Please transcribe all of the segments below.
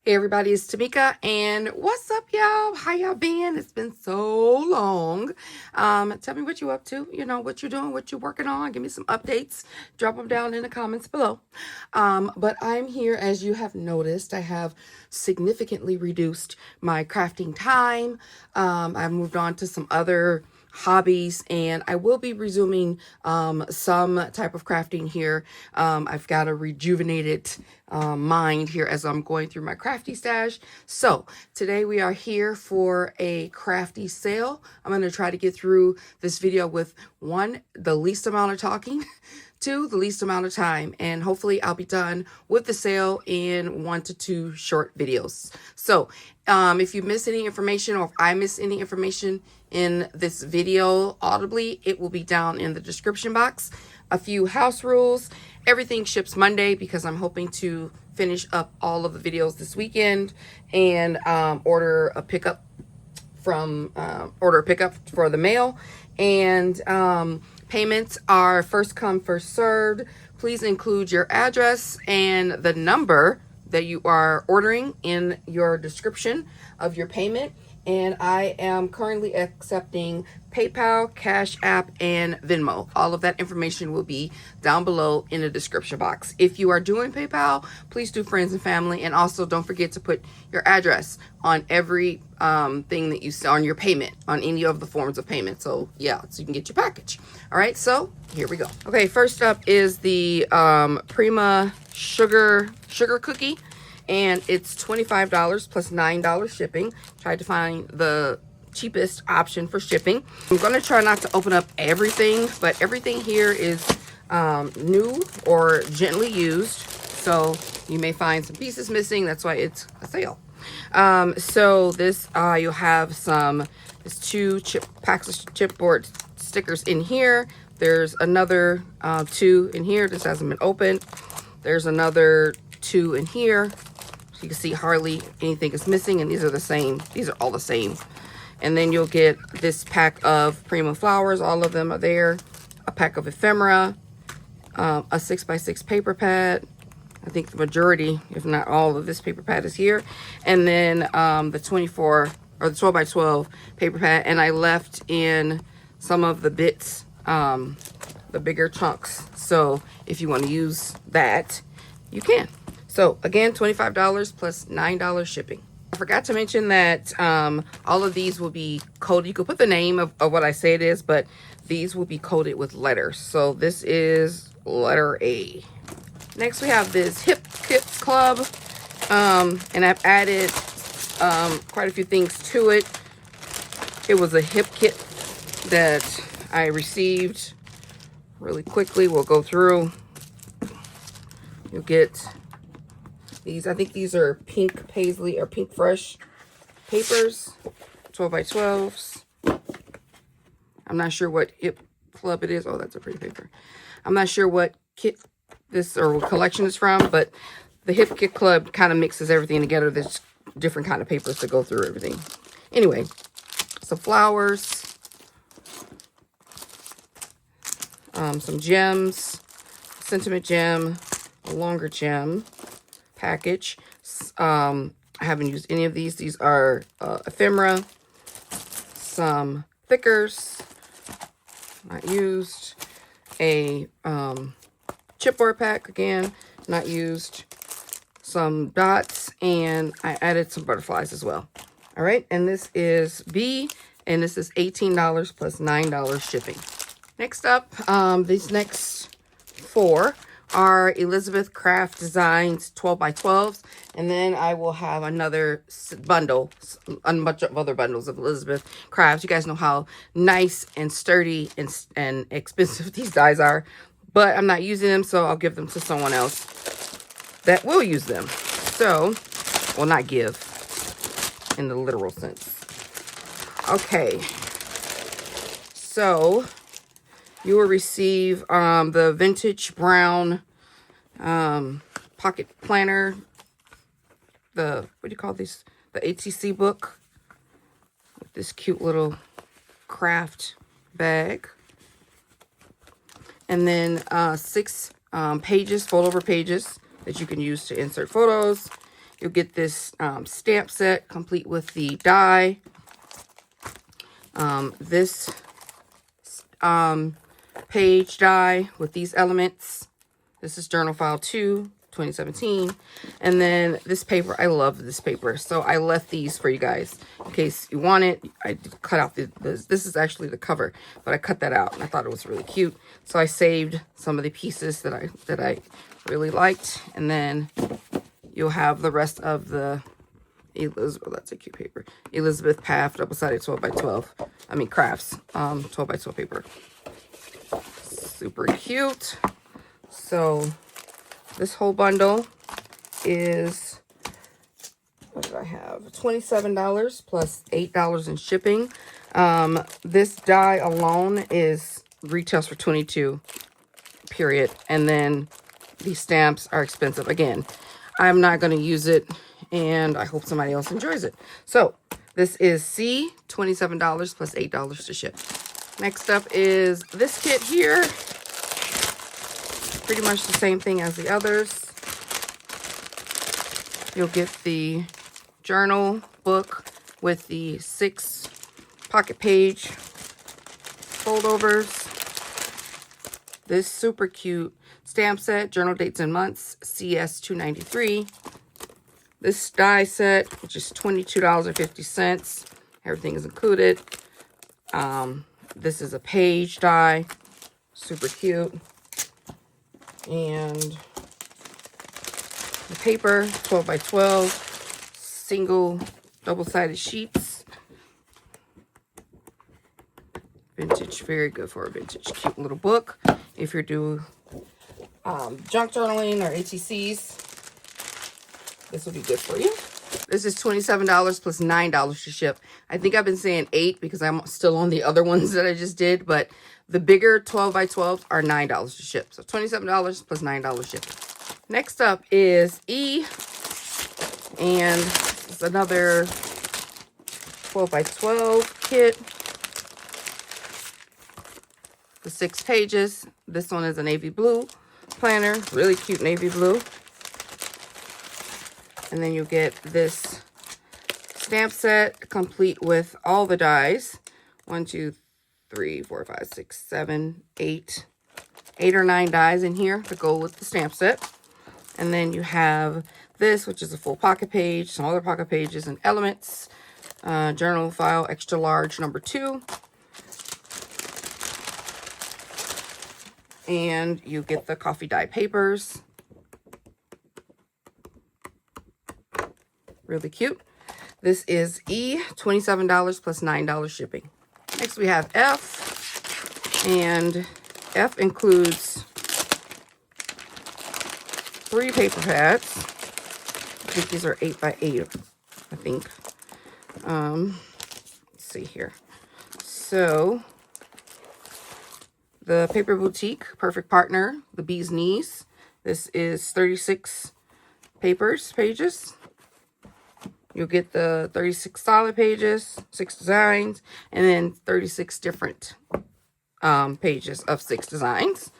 Hey everybody, it's Tamika, and what's up, y'all? How y'all been? It's been so long. Tell me what you up to, what you're doing, what you're working on. Give me some updates. Drop them down in the comments below. But I'm here, as you have noticed. I have significantly reduced my crafting time. I've moved on to some other hobbies, and I will be resuming some type of crafting here. I've got a rejuvenated mind here as I'm going through my crafty stash. So today we are here for a crafty sale. I'm going to try to get through this video with one, the least amount of talking, two, the least amount of time, and hopefully I'll be done with the sale in 1 to 2 short videos. So if you miss any information, or if I miss any information in this video audibly, it will be down in the description box. A few house rules. Everything ships Monday because I'm hoping to finish up all of the videos this weekend and order a pickup for the mail. And payments are first come, first served. Please include your address and the number that you are ordering in your description of your payment. And I am currently accepting PayPal, Cash App, and Venmo. All of that information will be down below in the description box. If you are doing PayPal, please do friends and family. And also don't forget to put your address on every thing that you see on your payment, on any of the forms of payment. So yeah, so you can get your package. All right, so here we go. Okay, first up is the Prima sugar cookie. And it's $25 plus $9 shipping. Tried to find the cheapest option for shipping. I'm going to try not to open up everything, but everything here is new or gently used. So you may find some pieces missing. That's why it's a sale. So this, you'll have there's 2 packs of chipboard stickers in here. There's another 2 in here. This hasn't been opened. There's another 2 in here. You can see hardly anything is missing, and these are the same. These are all the same. And then you'll get this pack of Prima flowers. All of them are there. A pack of ephemera, a 6x6 paper pad. I think the majority, if not all of this paper pad is here. And then the 24 or the 12x12 paper pad. And I left in some of the bits, the bigger chunks. So if you want to use that, you can. So again, $25 plus $9 shipping. I forgot to mention that all of these will be coded. You could put the name of what I say it is, but these will be coded with letters. So this is letter A. Next we have this Hip Kit Club. And I've added quite a few things to it. It was a hip kit that I received really quickly. We'll go through. You'll get these, I think these are pink paisley or pink fresh papers, 12x12s. I'm not sure what hip club it is. Oh, that's a pretty paper. I'm not sure what kit this or what collection is from, but the Hip Kit Club kind of mixes everything together. There's different kind of papers to go through everything. Anyway, some flowers, some gems, sentiment gem, a longer gem package. I haven't used any of these. These are ephemera, some thickers, not used, a chipboard pack, again, not used, some dots, and I added some butterflies as well. All right, and this is B, and this is $18 plus $9 shipping. Next up, these next 4 are Elizabeth Craft Designs 12x12s, and then I will have another bundle, a bunch of other bundles of Elizabeth Crafts. You guys know how nice and sturdy and expensive these dies are, but I'm not using them, so I'll give them to someone else that will use them. So, well, not give in the literal sense. Okay, so you will receive the vintage brown pocket planner, what do you call these? The ATC book with this cute little craft bag. And then 6 pages, fold over pages that you can use to insert photos. You'll get this stamp set complete with the die. This page die with these elements. This is Journal File 2, 2017. And then this paper, I love this paper. So I left these for you guys in case you want it. I did cut out this is actually the cover, but I cut that out and I thought it was really cute. So I saved some of the pieces that I really liked. And then you'll have the rest of the Elizabeth, oh, that's a cute paper. Elizabeth Path double-sided 12 by 12. I mean crafts, 12 by 12 paper. Super cute. So this whole bundle is, what did I have? $27 plus $8 in shipping. This die alone retails for $22, period. And then these stamps are expensive. Again, I'm not going to use it, and I hope somebody else enjoys it. So this is C, $27 plus $8 to ship. Next up is this kit here. Pretty much the same thing as the others. You'll get the journal book with the 6 pocket page foldovers. This super cute stamp set, journal dates and months, CS 293. This die set, which is $22.50. Everything is included. This is a page die, super cute. And the paper, 12 by 12, single double-sided sheets. Vintage, very good for a vintage, cute little book. If you're doing junk journaling or ATCs, this will be good for you. This is $27 plus $9 to ship. I think I've been saying $8 because I'm still on the other ones that I just did, but the bigger 12 by 12 are $9 to ship. So $27 plus $9 shipping. Next up is E, and it's another 12 by 12 kit. The 6 pages. This one is a navy blue planner, really cute navy blue. And then you get this stamp set complete with all the dies. 1, 2, 3, 4, 5, 6, 7, 8. 8 or 9 dies in here to go with the stamp set. And then you have this, which is a full pocket page, some other pocket pages and elements. Journal file, extra large, number 2. And you get the coffee dye papers. Really cute. This is E, $27 plus $9 shipping. Next we have F, and F includes 3 paper pads. I think these are 8 by 8, I think. Let's see here. So the Paper Boutique, Perfect Partner, the Bee's Knees. This is 36 pages. You'll get the 36 solid pages, 6 designs, and then 36 different pages of 6 designs.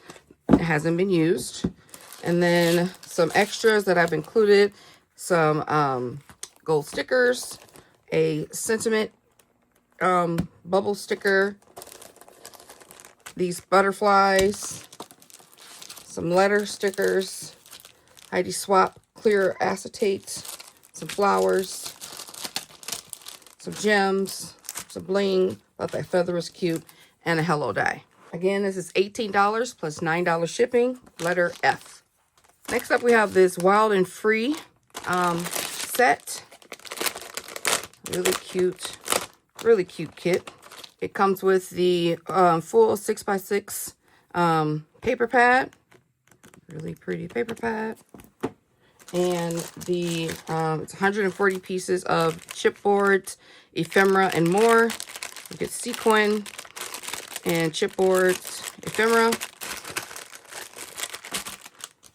It hasn't been used. And then some extras that I've included, some gold stickers, a sentiment bubble sticker, these butterflies, some letter stickers, Heidi Swap clear acetate, some flowers, some gems, some bling. Thought that feather was cute, and a hello die. Again, this is $18 plus $9 shipping, letter F. Next up, we have this Wild and Free set. Really cute kit. It comes with the full 6x6 paper pad. Really pretty paper pad. And the it's 140 pieces of chipboards, ephemera, and more. You get sequin and chipboards, ephemera.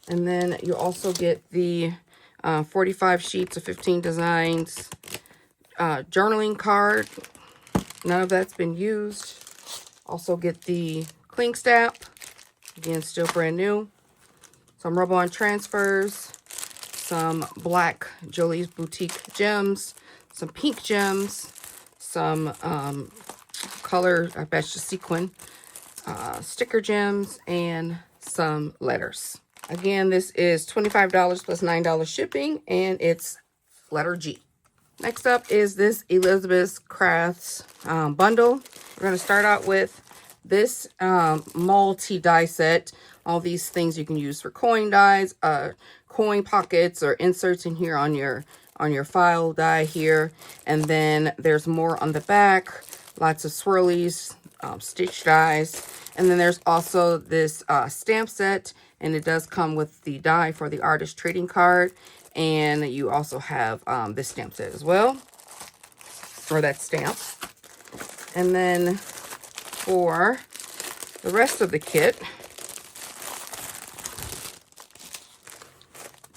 And then you also get the 45 sheets of 15 designs, journaling card. None of that's been used. Also get the cling stamp. Again, still brand new. Some rub-on transfers. some black Jolie's Boutique gems, some pink gems, some color, I bet you sequin, sticker gems, and some letters. Again, this is $25 plus $9 shipping, and it's letter G. Next up is this Elizabeth Crafts bundle. We're going to start out with this multi-die set. All these things you can use for coin dies, coin pockets, or inserts in here on your file die here. And then there's more on the back. Lots of swirlies, stitch dies. And then there's also this stamp set, and it does come with the die for the artist trading card. And you also have this stamp set as well, or that stamp. And then for the rest of the kit,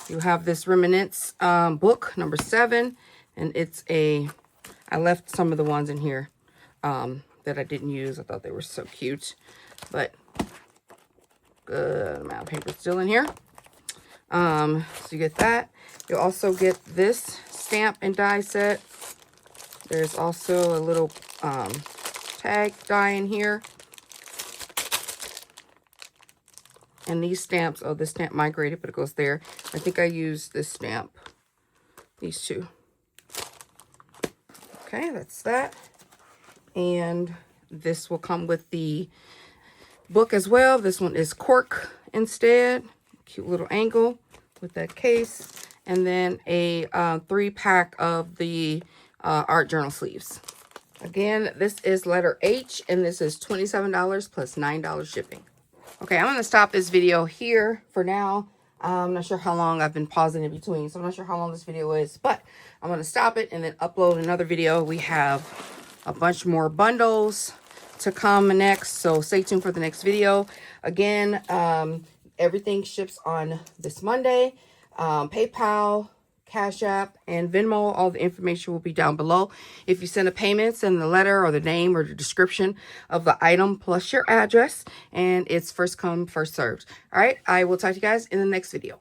you have this Reminiscence book, number 7. And it's I left some of the ones in here that I didn't use. I thought they were so cute. But good amount of paper still in here. So you get that. You'll also get this stamp and die set. There's also a little tag die in here. And these stamps, oh, this stamp migrated, but it goes there. I think I used this stamp. These two. Okay, that's that. And this will come with the book as well. This one is cork instead. Cute little angle with that case. And then a 3-pack of the art journal sleeves. Again, this is letter H, and this is $27 plus $9 shipping. Okay, I'm going to stop this video here for now. I'm not sure how long I've been pausing in between, so I'm not sure how long this video is, but I'm going to stop it and then upload another video. We have a bunch more bundles to come next, so stay tuned for the next video. Again, everything ships on this Monday. PayPal, Cash App, and Venmo, all the information will be down below. If you send a payment, send the letter or the name or the description of the item plus your address, and it's first come, first served. All right, I will talk to you guys in the next video.